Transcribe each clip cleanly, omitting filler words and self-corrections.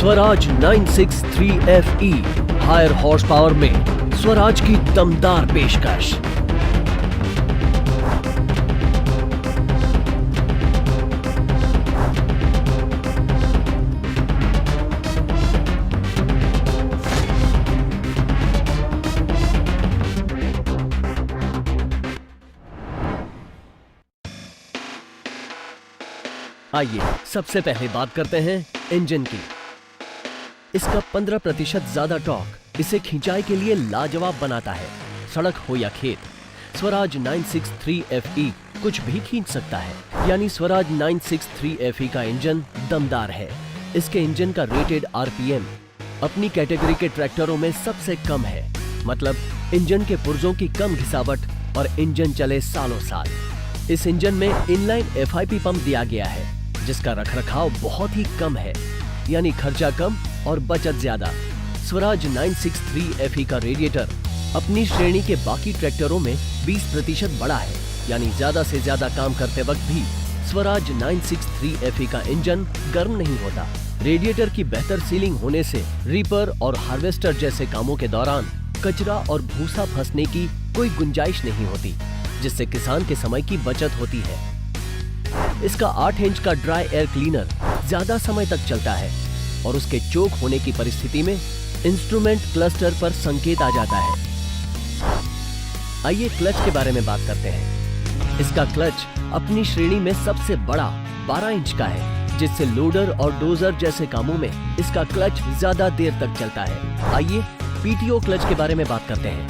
Swaraj 963 FE higher horse power में स्वराज की दमदार पेशकश। आइए सबसे पहले बात करते हैं इंजन की। इसका 15% ज्यादा टॉर्क इसे खिंचाई के लिए लाजवाब बनाता है। सड़क हो या खेत, स्वराज 963 FE कुछ भी खींच सकता है। यानी स्वराज 963 FE का इंजन दमदार है। इसके इंजन का रेटेड RPM अपनी कैटेगरी के ट्रैक्टरों में सबसे कम है। मतलब इंजन के पुर्जों की कम घिसावट और इंजन चले सालों साल। इस इंजन में इनलाइन FIP पंप दिया गया है, जिसका रखरखाव बहुत ही कम है, यानी खर्चा कम और बचत ज्यादा। स्वराज 963 FE का रेडिएटर अपनी श्रेणी के बाकी ट्रैक्टरों में 20% बड़ा है, यानी ज्यादा से ज्यादा काम करते वक्त भी स्वराज 963 FE का इंजन गर्म नहीं होता। रेडिएटर की बेहतर सीलिंग होने से रीपर और हार्वेस्टर जैसे कामों के दौरान कचरा और भूसा फंसने की कोई गुंजाइश नहीं होती, जिससे किसान के समय की बचत होती है। इसका 8 इंच का ड्राई एयर क्लीनर ज्यादा समय तक चलता है और उसके चोक होने की परिस्थिति में इंस्ट्रूमेंट क्लस्टर पर संकेत आ जाता है। आइए क्लच के बारे में बात करते हैं। इसका क्लच अपनी श्रेणी में सबसे बड़ा 12 इंच का है, जिससे लोडर और डोजर जैसे कामों में इसका क्लच ज्यादा देर तक चलता है। आइए PTO क्लच के बारे में बात करते हैं।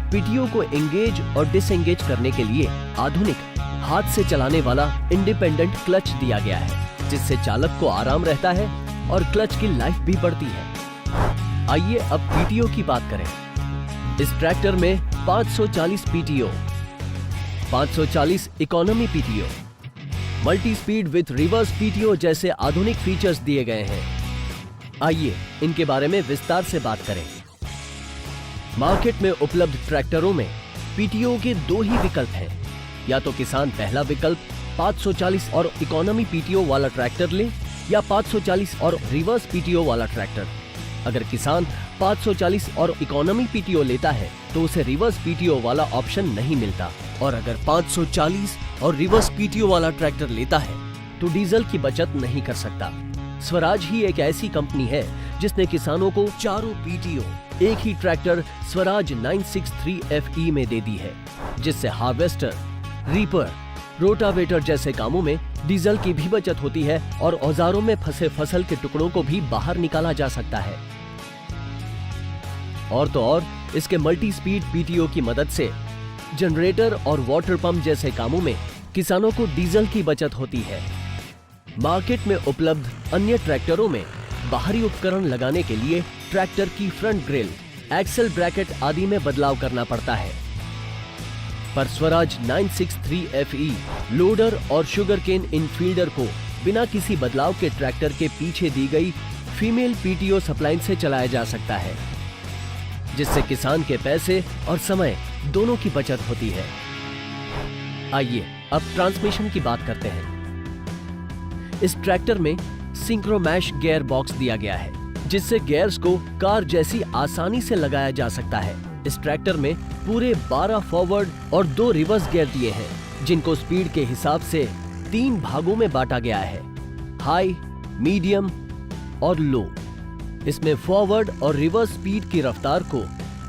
PTO को एंगेज और डिसएंगेज करने के लिए आधुनिक हाथ से चलाने वाला इंडिपेंडेंट क्लच दिया गया है, जिससे चालक को आराम रहता है और क्लच की लाइफ भी बढ़ती है। आइए अब PTO की बात करें। इस ट्रैक्टर में 540 PTO, 540 economy PTO, multi speed with reverse PTO जैसे आधुनिक फीचर्स दिए गए हैं। आइए इनके बारे में विस्तार से बात करें। मार्केट में उपलब्ध ट्रैक्टरों में PTO के 2 ही विकल्प हैं। या तो किसान पहला विकल्प 540 और इकोनॉमी PTO वाला ट्रैक्टर ले, या 540 और रिवर्स PTO वाला ट्रैक्टर। अगर किसान 540 और इकोनॉमी PTO लेता है तो उसे रिवर्स PTO वाला ऑप्शन नहीं मिलता, और अगर 540 और रिवर्स PTO वाला ट्रैक्टर लेता है तो डीजल की बचत नहीं कर सकता। स्वराज ही एक ऐसी कंपनी है जिसने किसानों को चारों PTO एक ही ट्रैक्टर स्वराज 963 FE में दे दी है, जिससे हार्वेस्टर, रीपर, रोटावेटर जैसे कामों में डीजल की भी बचत होती है और औजारों में फंसे फसल के टुकड़ों को भी बाहर निकाला जा सकता है। और तो और इसके मल्टी स्पीड PTO की मदद से जनरेटर और वाटर पंप जैसे कामों में किसानों को डीजल की बचत होती है। मार्केट में उपलब्ध अन्य ट्रैक्टरों में बाहरी उपकरण लगाने के लिए ट्रैक्टर की फ्रंट ग्रिल, एक्सल ब्रैकेट आदि में बदलाव करना पड़ता है, पर स्वराज 963 FE लोडर और शुगरकेन इनफील्डर को बिना किसी बदलाव के ट्रैक्टर के पीछे दी गई फीमेल PTO सप्लाई से चलाया जा सकता है, जिससे किसान के पैसे और समय दोनों की बचत होती है। आइए अब ट्रांसमिशन की बात करते हैं। इस ट्रैक्टर में सिंक्रोमैश गियर बॉक्स दिया गया है, जिससे गियर्स को कार जैसी आसानी से लगाया जा सकता है। इस ट्रैक्टर में पूरे 12 फॉरवर्ड और 2 रिवर्स गियर दिए हैं, जिनको स्पीड के हिसाब से 3 भागों में बांटा गया है, हाई, मीडियम और लो। इसमें फॉरवर्ड और रिवर्स स्पीड की रफ्तार को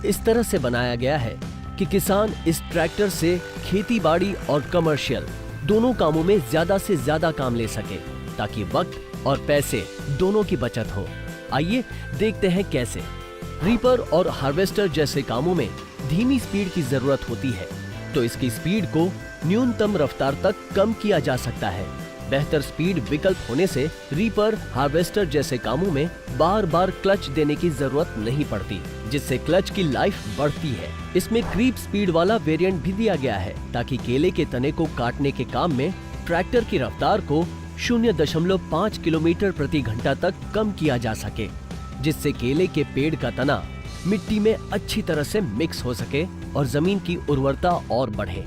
इस तरह से बनाया गया है कि किसान इस ट्रैक्टर से खेती-बाड़ी और कमर्शियल दोनों कामों में ज्यादा से ज्यादा काम ले सके, ताकि वक्त और पैसे दोनों की बचत हो। आइए देखते हैं कैसे। रीपर और हार्वेस्टर जैसे कामों में धीमी स्पीड की जरूरत होती है, तो इसकी स्पीड को न्यूनतम रफ्तार तक कम किया जा सकता है। बेहतर स्पीड विकल्प होने से रीपर, हार्वेस्टर जैसे कामों में बार बार क्लच देने की जरूरत नहीं पड़ती, जिससे क्लच की लाइफ बढ़ती है। इसमें क्रीप स्पीड वाला वेरिएंट भी दिया गया है, ताकि केले के तने को काटने के काम में ट्रैक्टर की रफ्तार को 0.5 किलोमीटर प्रति घंटा तक कम किया जा सके, जिससे केले के पेड़ का तना मिट्टी में अच्छी तरह से मिक्स हो सके और जमीन की उर्वरता और बढ़े।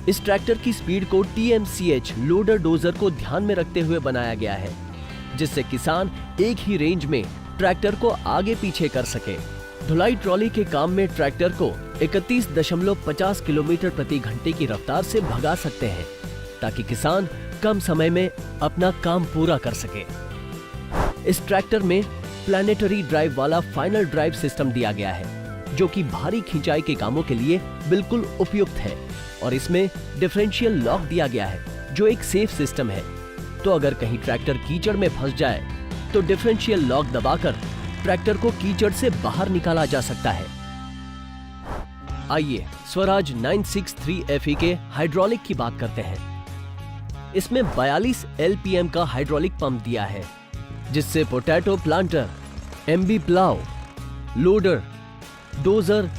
इस ट्रैक्टर की स्पीड को TMCH लोडर डोजर को ध्यान में रखते हुए बनाया गया है। जिससे किसान एक ही रेंज में ट्रैक्टर को आगे पीछे कर सके। धुलाई ट्रॉली के काम में ट्रैक्टर को 31.50 किलोमीटर प्रति घंटे की रफ्तार से भगा सकते हैं, ताकि किसान कम समय में अपना काम पूरा कर सके। इस ट्रैक्टर में प्लैनेटरी ड्राइव वाला फाइनल ड्राइव सिस्टम दिया गया है, जो कि भारी खिंचाई के कामों के लिए बिल्कुल उपयुक्त है। और इसमें डिफरेंशियल लॉक दिया गया है, जो एक सेफ सिस्टम है। तो अगर कहीं ट्रैक्टर कीचड़ में फंस जाए तो डिफरेंशियल लॉक दबाकर ट्रैक्टर को कीचड़ से बाहर निकाला जा सकता है। आइए स्वराज 963 FE के हाइड्रोलिक की बात करते हैं। इसमें 42 LPM का हाइड्रोलिक पंप दिया है, जिससे potato planter, MB plough, loader, dozer,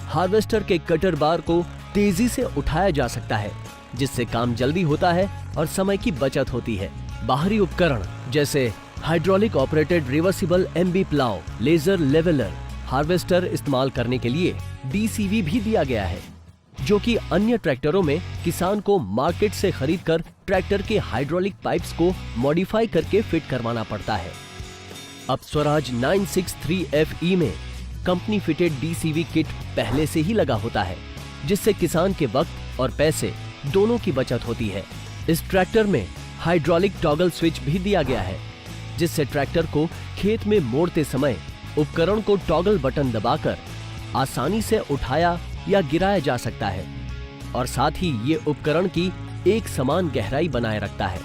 harvester के कटर बार को तेजी से उठाया जा सकता है, जिससे काम जल्दी होता है और समय की बचत होती है। बाहरी उपकरण जैसे hydraulic operated reversible MB plough, laser leveller, harvester इस्तेमाल करने के लिए DCV भी दिया गया है, जो कि अन्य ट्रैक्टरों में किसान को मार्केट से खरीदकर ट्रैक्टर के हाइड्रोलिक पाइप्स को मॉडिफाई करके फिट करवाना पड़ता है। अब स्वराज 963 FE में कंपनी फिटेड DCV किट पहले से ही लगा होता है, जिससे किसान के वक्त और पैसे दोनों की बचत होती है। इस ट्रैक्टर में हाइड्रोलिक टॉगल स्विच भी दिया गया है, जिससे ट्रैक्टर को खेत में मोड़ते समय उपकरण को टॉगल बटन दबाकर आसानी से उठाया या गिराया जा सकता है, और साथ ही ये उपकरण की एक समान गहराई बनाए रखता है।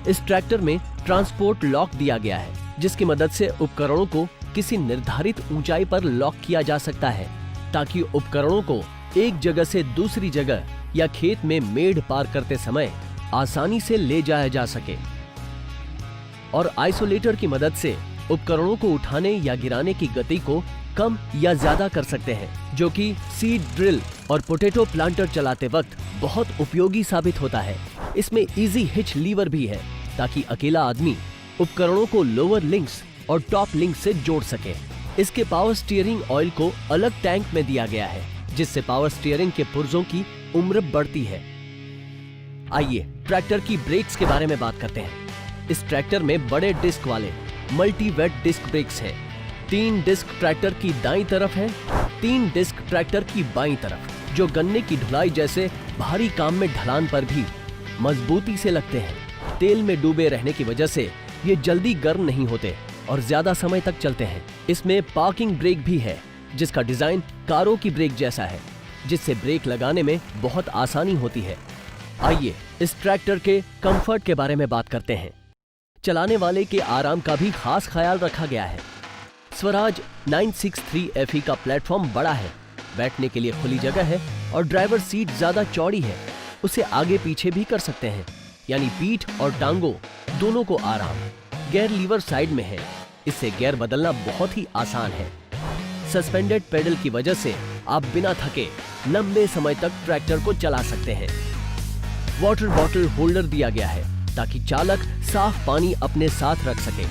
इस ट्रैक्टर में ट्रांसपोर्ट लॉक दिया गया है, जिसकी मदद से उपकरणों को किसी निर्धारित ऊंचाई पर लॉक किया जा सकता है, ताकि उपकरणों को एक जगह से दूसरी जगह या खेत में मेड़ पार करते समय आसानी से ले जाया जा सके। और आइसोलेटर की मदद से उपकरणों को उठाने या गिराने की गति को कम या ज्यादा कर सकते हैं, जो कि सीड ड्रिल और पोटैटो प्लांटर चलाते वक्त बहुत उपयोगी साबित होता है। इसमें इजी हिच लीवर भी है, ताकि अकेला आदमी उपकरणों को लोअर लिंक्स और टॉप लिंक से जोड़ सके। इसके पावर स्टीयरिंग ऑयल को अलग टैंक में दिया गया है, जिससे पावर स्टीयरिंग के पुर्जों की उम्र बढ़ती है। आइए ट्रैक्टर की ब्रेक्स के बारे में बात करते हैं। इस ट्रैक्टर में बड़े डिस्क वाले मल्टी वेट डिस्क ब्रेक्स है। 3 डिस्क ट्रैक्टर की दाईं तरफ है, 3 डिस्क ट्रैक्टर की बाईं तरफ, जो गन्ने की ढुलाई जैसे भारी काम में ढलान पर भी मजबूती से लगते हैं। तेल में डूबे रहने की वजह से ये जल्दी गर्म नहीं होते और ज्यादा समय तक चलते हैं। इसमें पार्किंग ब्रेक भी है, जिसका डिजाइन कारों की ब्रेक जैसा है, जिससे ब्रेक लगाने में बहुत आसानी होती है। आइए इस ट्रैक्टर के कंफर्ट के बारे में बात करते हैं। चलाने वाले के आराम का भी खास ख्याल रखा गया है। स्वराज 963 FE का प्लेटफॉर्म बड़ा है, बैठने के लिए खुली जगह है और ड्राइवर सीट ज्यादा चौड़ी है। उसे आगे पीछे भी कर सकते हैं, यानी पीठ और टांगों दोनों को आराम। गियर लीवर साइड में है, इससे गियर बदलना बहुत ही आसान है। सस्पेंडेड पेडल की वजह से आप बिना थके लंबे समय तक ट्रैक्टर को चला सकते हैं। वाटर बॉटल होल्डर दिया गया है, ताकि चालक साफ पानी अपने साथ रख सके।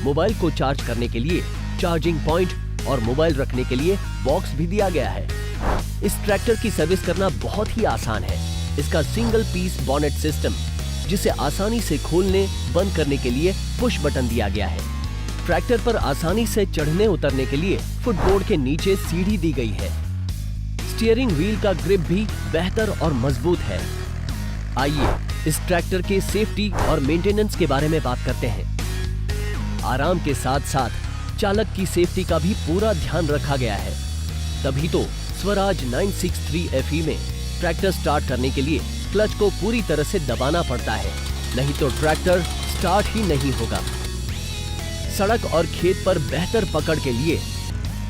मोबाइल को चार्ज करने के लिए चार्जिंग पॉइंट और मोबाइल रखने के लिए बॉक्स भी दिया गया है। इस ट्रैक्टर की सर्विस करना बहुत ही आसान है। इसका सिंगल पीस बॉनेट सिस्टम, जिसे आसानी से खोलने बंद करने के लिए पुश बटन दिया गया है। ट्रैक्टर पर आसानी से चढ़ने उतरने के लिए फुटबोर्ड के नीचे सीढ़ी दी गई है। स्टीयरिंग व्हील का ग्रिप भी बेहतर और मजबूत है। आइए इस ट्रैक्टर के सेफ्टी और मेंटेनेंस के बारे में बात करते हैं। आराम के साथ साथ चालक की सेफ्टी का भी पूरा ध्यान रखा गया है। तभी तो स्वराज 963 FE में ट्रैक्टर स्टार्ट करने के लिए क्लच को पूरी तरह से दबाना पड़ता है, नहीं तो ट्रैक्टर स्टार्ट ही नहीं होगा। सड़क और खेत पर बेहतर पकड़ के लिए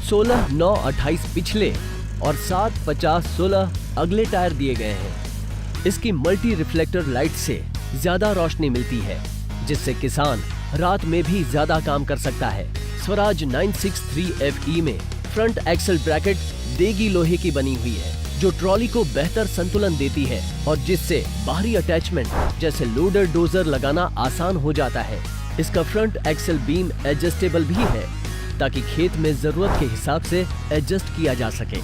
16-9-28 पिछले और 7-50-16 अगले टायर दिए गए हैं। इसकी मल्टी रिफ्लेक्टर लाइट से ज्यादा रोशनी मिलती है, जिससे किसान रात में भी ज्यादा काम कर सकता है। स्वराज 963 FE में फ्रंट एक्सल ब्रैकेट देगी लोहे की बनी हुई है, जो ट्रॉली को बेहतर संतुलन देती है और जिससे बाहरी अटैचमेंट जैसे लोडर डोजर लगाना आसान हो जाता है। इसका फ्रंट एक्सल बीम एडजस्टेबल भी है, ताकि खेत में जरूरत के हिसाब से एडजस्ट किया जा सके।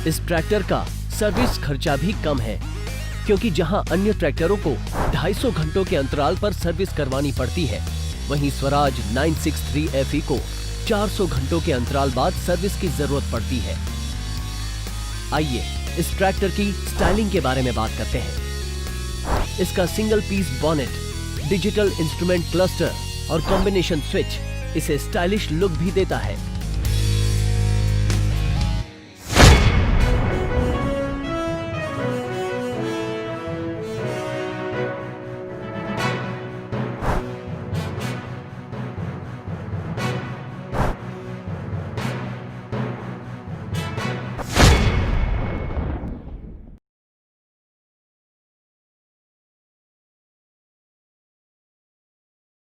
इस ट्रैक्टर का सर्विस खर्चा भी कम है, क्योंकि जहां अन्य ट्रैक्टरों को 250 घंटों के अंतराल पर सर्विस करवानी पड़ती है, वहीं स्वराज 963 FE को 400 घंटों के अंतराल बाद सर्विस की जरूरत पड़ती है। आइए इस ट्रैक्टर की स्टाइलिंग के बारे में बात करते हैं। इसका single piece bonnet, digital instrument cluster और कॉम्बिनेशन स्विच इसे स्टाइलिश लुक भी देता है।